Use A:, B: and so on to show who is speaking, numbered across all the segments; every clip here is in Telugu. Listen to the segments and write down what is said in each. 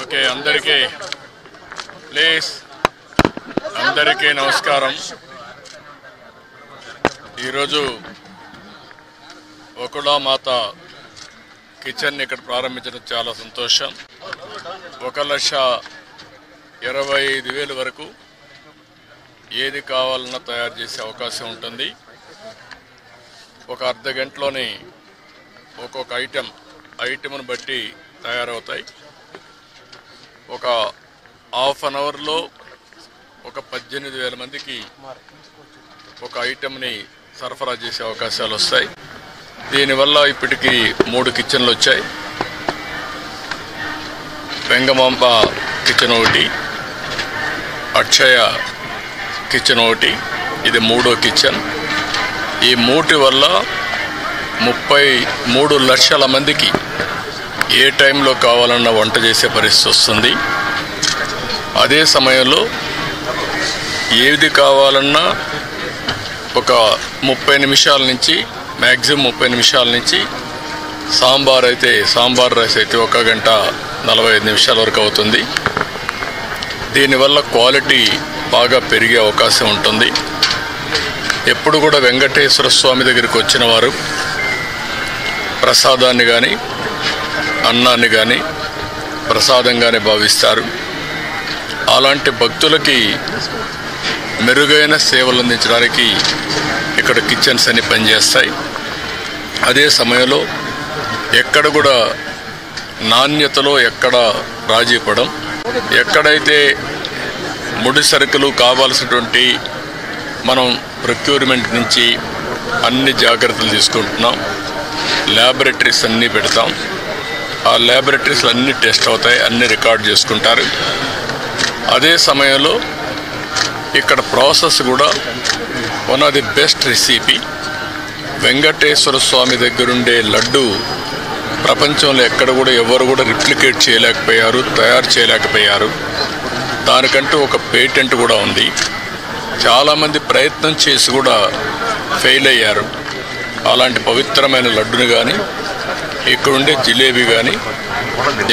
A: ఓకే, అందరికీ నమస్కారం. ఈరోజు వకుళమాత కిచెన్ ఇక్కడ ప్రారంభించడం చాలా సంతోషం. 1,25,000 వరకు ఏది కావాలన్నా తయారు చేసే అవకాశం ఉంటుంది. ఒక అర్ధ గంటలోనే ఒక్కొక్క ఐటెంను బట్టి తయారవుతాయి. ఒక హాఫ్ అన్ అవర్లో ఒక 18,000 మందికి ఒక ఐటెంని సరఫరా చేసే అవకాశాలు వస్తాయి. దీనివల్ల ఇప్పటికీ 3 కిచెన్లు వచ్చాయి. వెంగమాంబ కిచెన్ ఒకటి, అక్షయ కిచెన్ ఒకటి, ఇది 3వ కిచెన్. ఈ 3 వల్ల 33 లక్షల మందికి ఏ టైంలో కావాలన్నా వంట చేసే పరిస్థితి వస్తుంది. అదే సమయంలో ఏది కావాలన్నా ఒక 30 నిమిషాల నుంచి మ్యాక్సిమం 30 నిమిషాల నుంచి సాంబార్ రైస్ అయితే 1 గంట 45 నిమిషాల వరకు అవుతుంది. దీనివల్ల క్వాలిటీ బాగా పెరిగే అవకాశం ఉంటుంది. ఎప్పుడు కూడా వెంకటేశ్వర స్వామి దగ్గరికి వచ్చిన వారు ప్రసాదాన్ని కానీ అన్నాన్ని కానీ ప్రసాదంగానే భావిస్తారు. అలాంటి భక్తులకి మెరుగైన సేవలు అందించడానికి ఇక్కడ కిచెన్స్ అన్ని పనిచేస్తాయి. అదే సమయంలో ఎక్కడ కూడా నాణ్యతలో ఎక్కడ రాజీ పడం, ఎక్కడైతే ముడి సరుకులు కావాల్సినటువంటి మనం ప్రొక్యూర్మెంట్ నుంచి అన్ని జాగ్రత్తలు తీసుకుంటున్నాం. ల్యాబొరేటరీస్ అన్నీ పెడతాం. ఆ ల్యాబొరేటరీస్లో అన్నీ టెస్ట్ అవుతాయి, అన్నీ రికార్డ్ చేసుకుంటారు. అదే సమయంలో ఇక్కడ ప్రాసెస్ కూడా one of the best recipe. Venkateswara Swami దగ్గరుండే లడ్డు ప్రపంచంలో ఎక్కడ కూడా ఎవరు కూడా రిప్లికేట్ చేయలేకపోయారు, తయారు చేయలేకపోయారు. దానికంటూ ఒక పేటెంట్ కూడా ఉంది. చాలామంది ప్రయత్నం చేసి కూడా ఫెయిల్ అయ్యారు. అలాంటి పవిత్రమైన లడ్డుని కానీ, ఇక్కడుండే జిలేబీ కానీ,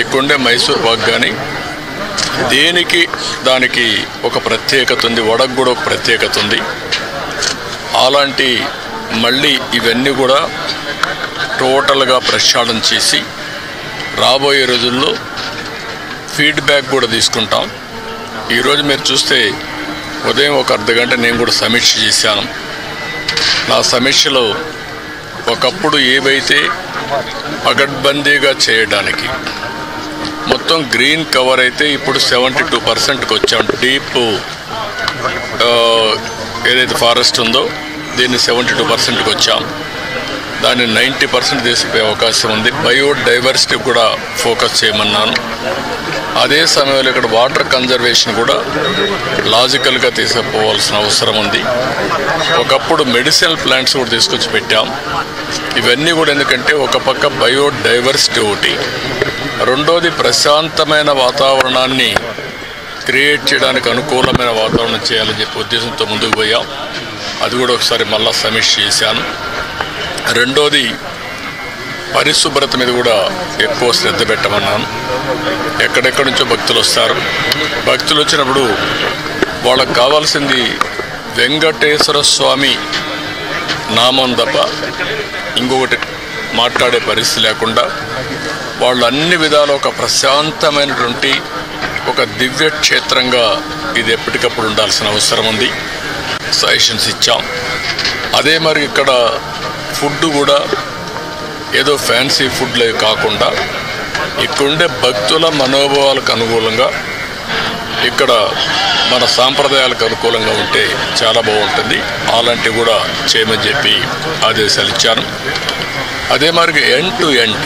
A: ఇక్కడుండే మైసూర్ పాక్ కానీ దానికి ఒక ప్రత్యేకత ఉంది. వడకు కూడా ఒక ప్రత్యేకత ఉంది. అలాంటి మళ్ళీ ఇవన్నీ కూడా టోటల్గా ప్రక్షాళన చేసి రాబోయే రోజుల్లో ఫీడ్బ్యాక్ కూడా తీసుకుంటాం. ఈరోజు మీరు చూస్తే ఉదయం ఒక అర్ధ గంట నేను కూడా సమీక్ష చేశాను. నా సమీక్షలో ఒకప్పుడు ఏవైతే పగడ్బందీగా చేయడానికి మొత్తం గ్రీన్ కవర్ అయితే ఇప్పుడు 72%కి వచ్చాం. డీప్ ఏదైతే ఫారెస్ట్ ఉందో దీన్ని 72%కి వచ్చాం. దాన్ని 90% తీసిపోయే అవకాశం ఉంది. బయోడైవర్సిటీ కూడా ఫోకస్ చేయమన్నాను. అదే సమయంలో ఇక్కడ వాటర్ కన్జర్వేషన్ కూడా లాజికల్గా తీసుకుపోవాల్సిన అవసరం ఉంది. ఒకప్పుడు మెడిసినల్ ప్లాంట్స్ కూడా తీసుకొచ్చి పెట్టాం. ఇవన్నీ కూడా ఎందుకంటే ఒక పక్క బయోడైవర్సిటీ ఒకటి, రెండోది ప్రశాంతమైన వాతావరణాన్ని క్రియేట్ చేయడానికి అనుకూలమైన వాతావరణం చేయాలని చెప్పి ఉద్దేశంతో ముందుకు పోయాం. అది కూడా ఒకసారి మళ్ళా సమీక్ష చేశాను. రెండోది పరిశుభ్రత మీద కూడా ఎక్కువ శ్రద్ధ పెట్టమన్నాను. ఎక్కడెక్కడి నుంచో భక్తులు వస్తారు. భక్తులు వచ్చినప్పుడు వాళ్ళకు కావాల్సింది వెంకటేశ్వర స్వామి నామం తప్ప ఇంకొకటి మాట్లాడే పరిస్థితి లేకుండా వాళ్ళు అన్ని విధాలు ఒక ప్రశాంతమైనటువంటి ఒక దివ్య క్షేత్రంగా ఇది ఎప్పటికప్పుడు ఉండాల్సిన అవసరం ఉంది. సజెషన్స్ ఇచ్చాం. అదే మరి ఇక్కడ ఫుడ్ కూడా ఏదో ఫ్యాన్సీ ఫుడ్లే కాకుండా ఇక్కడుండే భక్తుల మనోభావాలకు అనుకూలంగా, ఇక్కడ మన సాంప్రదాయాలకు అనుకూలంగా ఉంటే చాలా బాగుంటుంది. అలాంటివి కూడా చేయమని చెప్పి ఆదేశాలు ఇచ్చాను. అదే మరి ఎండ్ టు ఎండ్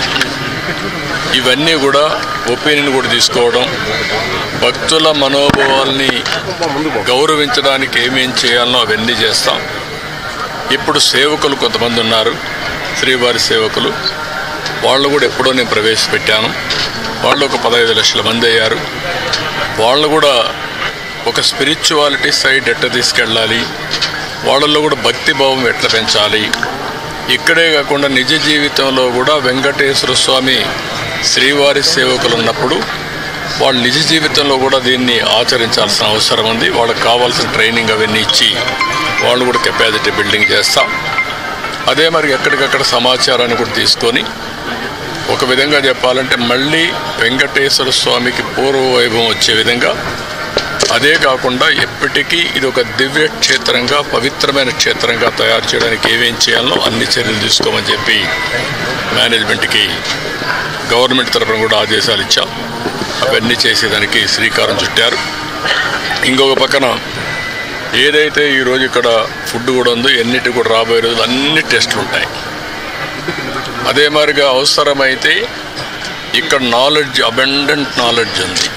A: ఇవన్నీ కూడా ఒపీనియన్ కూడా తీసుకోవడం, భక్తుల మనోభావాల్ని గౌరవించడానికి ఏమేం చేయాలనో అవన్నీ చేస్తాం. ఇప్పుడు సేవకులు కొంతమంది ఉన్నారు, శ్రీవారి సేవకులు. వాళ్ళు కూడా ఎప్పుడో నేను ప్రవేశపెట్టాను. వాళ్ళు ఒక 15 లక్షల మంది అయ్యారు. వాళ్ళు కూడా ఒక స్పిరిచువాలిటీ సైడ్ ఎట్లా తీసుకెళ్ళాలి, వాళ్ళల్లో కూడా భక్తి భావం ఎట్లా పెంచాలి, ఇక్కడే కాకుండా నిజ జీవితంలో కూడా వెంకటేశ్వర స్వామి శ్రీవారి సేవకులు ఉన్నప్పుడు వాళ్ళ నిజ జీవితంలో కూడా దీన్ని ఆచరించాల్సిన అవసరం ఉంది. వాళ్ళకి కావాల్సిన ట్రైనింగ్ అవన్నీ ఇచ్చి వాళ్ళు కూడా కెపాసిటీ బిల్డింగ్ చేస్తాం. అదే మరి ఎక్కడికక్కడ సమాచారాన్ని కూడా తీసుకొని ఒక విధంగా చెప్పాలంటే మళ్ళీ వెంకటేశ్వర స్వామికి పూర్వ వైభవం వచ్చే విధంగా, అదే కాకుండా ఎప్పటికీ ఇది ఒక దివ్య క్షేత్రంగా పవిత్రమైన క్షేత్రంగా తయారు చేయడానికి ఏమేం చేయాలో అన్ని చర్యలు తీసుకోమని చెప్పి మేనేజ్మెంట్కి గవర్నమెంట్ తరఫున కూడా ఆదేశాలు ఇచ్చాం. అవన్నీ చేసేదానికి శ్రీకారం చుట్టారు. ఇంకొక పక్కన ఏదైతే ఈరోజు ఇక్కడ ఫుడ్ కూడా ఉందో ఎన్నిటి కూడా రాబోయే రోజులు అన్ని టెస్టులు ఉంటాయి. అదే మాదిరిగా అవసరమైతే ఇక్కడ నాలెడ్జ్, అబండెంట్ నాలెడ్జ్ ఉంది.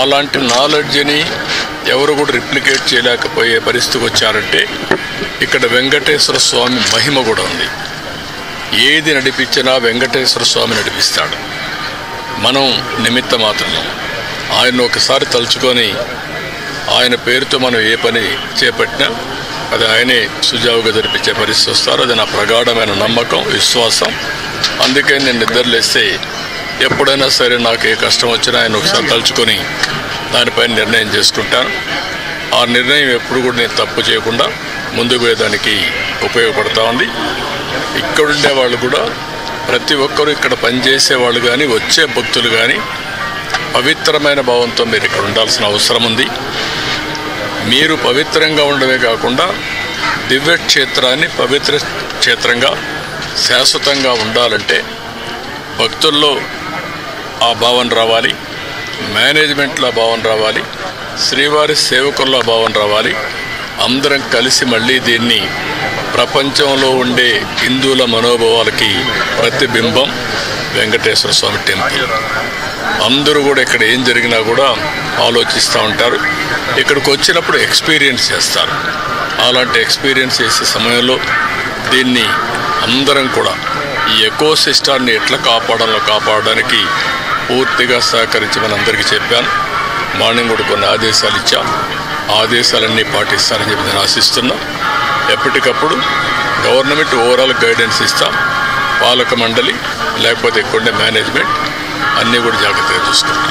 A: అలాంటి నాలెడ్జ్ని ఎవరు కూడా రిప్లికేట్ చేయలేకపోయే పరిస్థితికి వచ్చారంటే ఇక్కడ వెంకటేశ్వర స్వామి మహిమ కూడా ఉంది. ఏది నడిపించినా వెంకటేశ్వర స్వామి నడిపిస్తాడు. మనం నిమిత్త మాత్రమే. ఆయన ఒకసారి తలుచుకొని ఆయన పేరుతో మనం ఏ పని చేపట్టినా అది ఆయనే సుజావుగా జరిపించే పరిస్థితి వస్తారు. అది నా ప్రగాఢమైన నమ్మకం, విశ్వాసం. అందుకే నేను నిద్రలేస్తే ఎప్పుడైనా సరే నాకు ఏ కష్టం వచ్చినా ఆయన ఒకసారి తలుచుకొని దానిపైన నిర్ణయం చేసుకుంటాను. ఆ నిర్ణయం ఎప్పుడు కూడా నేను తప్పు చేయకుండా ముందుకు పోయేదానికి ఉపయోగపడతా ఉంది. ఇక్కడుండే వాళ్ళు కూడా ప్రతి ఒక్కరూ ఇక్కడ పనిచేసే వాళ్ళు కానీ వచ్చే భక్తులు కానీ పవిత్రమైన భావంతో మీరు ఇక్కడ ఉండాల్సిన అవసరం ఉంది. మీరు పవిత్రంగా ఉండడమే కాకుండా దివ్య క్షేత్రాన్ని పవిత్ర క్షేత్రంగా శాశ్వతంగా ఉండాలంటే భక్తుల్లో ఆ భావన రావాలి, మేనేజ్మెంట్లో ఆ భావన రావాలి, శ్రీవారి సేవకుల్లో ఆ భావన రావాలి. అందరం కలిసి మళ్ళీ దీన్ని ప్రపంచంలో ఉండే హిందువుల మనోభావాలకి ప్రతిబింబం వెంకటేశ్వర స్వామి టెంపుల్. అందరూ కూడా ఇక్కడ ఏం జరిగినా కూడా ఆలోచిస్తూ ఉంటారు. ఇక్కడికి వచ్చినప్పుడు ఎక్స్పీరియన్స్ చేస్తారు. అలాంటి ఎక్స్పీరియన్స్ చేసే సమయంలో దీన్ని అందరం కూడా ఈ ఎకో సిస్టాన్ని ఎట్లా కాపాడడానికి పూర్తిగా సహకరించమని అందరికీ చెప్పాను. మార్నింగ్ కూడా కొన్ని ఆదేశాలు ఇచ్చాం. ఆదేశాలన్నీ పాటిస్తారని చెప్పి నేను ఆశిస్తున్నా. ఎప్పటికప్పుడు గవర్నమెంట్ ఓవరాల్ గైడెన్స్ ఇస్తాం. పాలక మండలి లేకపోతే ఇక్కడే మేనేజ్మెంట్ అన్నీ కూడా జాగ్రత్తగా చూసుకుంటాం.